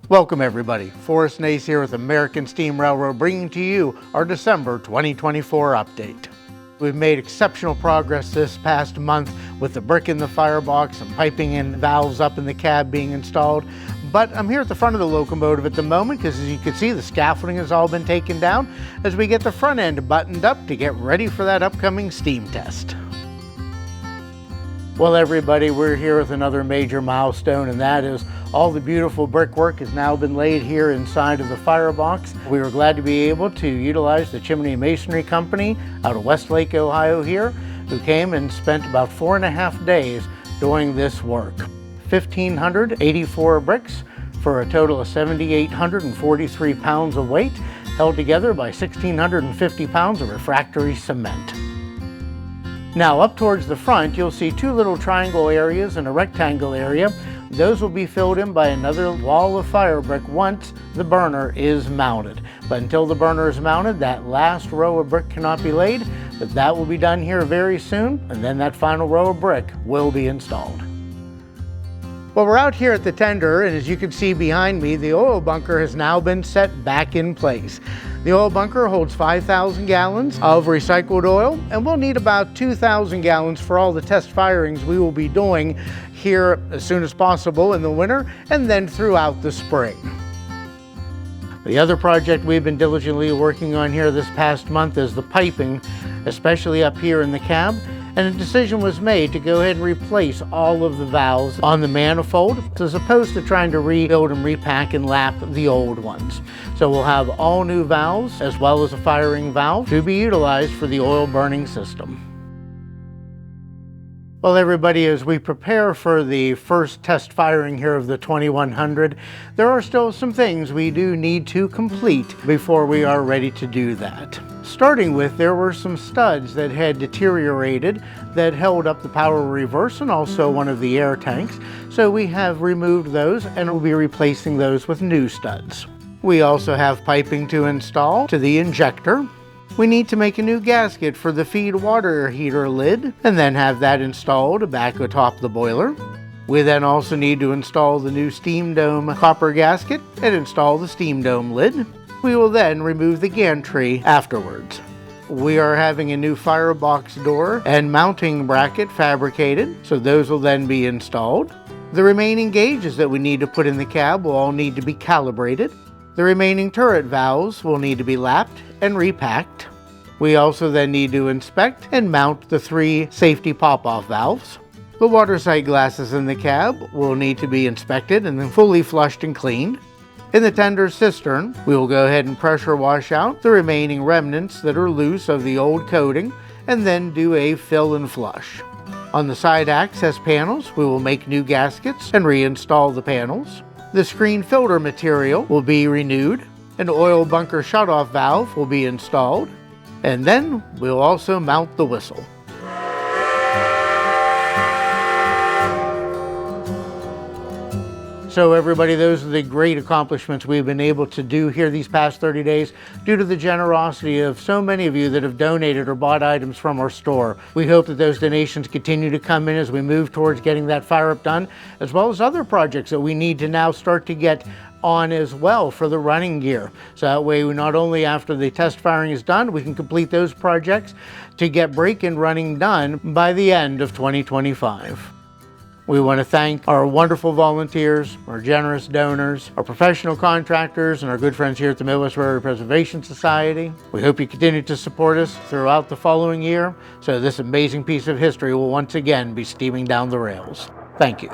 Welcome everybody, Forrest Nace here with American Steam Railroad bringing to you our December 2024 update. We've made exceptional progress this past month with the brick in the firebox and piping and valves up in the cab being installed. But I'm here at the front of the locomotive at the moment because, as you can see, the scaffolding has all been taken down as we get the front end buttoned up to get ready for that upcoming steam test. Well everybody, we're here with another major milestone, and that is all the beautiful brickwork has now been laid here inside of the firebox. We were glad to be able to utilize the Chimney Masonry Company out of Westlake, Ohio here, who came and spent about 4.5 days doing this work. 1,584 bricks for a total of 7,843 pounds of weight, held together by 1,650 pounds of refractory cement. Now up towards the front, you'll see two little triangle areas and a rectangle area. Those will be filled in by another wall of firebrick once the burner is mounted. But until the burner is mounted, that last row of brick cannot be laid, but that will be done here very soon, and then that final row of brick will be installed. Well, we're out here at the tender, and as you can see behind me, the oil bunker has now been set back in place. The oil bunker holds 5,000 gallons of recycled oil, and we'll need about 2,000 gallons for all the test firings we will be doing here as soon as possible in the winter and then throughout the spring. The other project we've been diligently working on here this past month is the piping, especially up here in the cab. And a decision was made to go ahead and replace all of the valves on the manifold as opposed to trying to rebuild and repack and lap the old ones. So we'll have all new valves as well as a firing valve to be utilized for the oil burning system. Well everybody, as we prepare for the first test firing here of the 2100, there are still some things we do need to complete before we are ready to do that. Starting with, there were some studs that had deteriorated that held up the power reverse and also one of the air tanks. So we have removed those and we'll be replacing those with new studs. We also have piping to install to the injector. We need to make a new gasket for the feed water heater lid and then have that installed back atop the boiler. We then also need to install the new steam dome copper gasket and install the steam dome lid. We will then remove the gantry afterwards. We are having a new firebox door and mounting bracket fabricated, so those will then be installed. The remaining gauges that we need to put in the cab will all need to be calibrated. The remaining turret valves will need to be lapped and repacked. We also then need to inspect and mount the 3 safety pop-off valves. The water sight glasses in the cab will need to be inspected and then fully flushed and cleaned. In the tender cistern, we will go ahead and pressure wash out the remaining remnants that are loose of the old coating and then do a fill and flush. On the side access panels, we will make new gaskets and reinstall the panels. The screen filter material will be renewed. An oil bunker shutoff valve will be installed. And then we'll also mount the whistle. So everybody, those are the great accomplishments we've been able to do here these past 30 days due to the generosity of so many of you that have donated or bought items from our store. We hope that those donations continue to come in as we move towards getting that fire up done, as well as other projects that we need to now start to get on as well for the running gear. So that way, we not only after the test firing is done, we can complete those projects to get break and running done by the end of 2025. We want to thank our wonderful volunteers, our generous donors, our professional contractors, and our good friends here at the Midwest Railroad Preservation Society. We hope you continue to support us throughout the following year, so this amazing piece of history will once again be steaming down the rails. Thank you.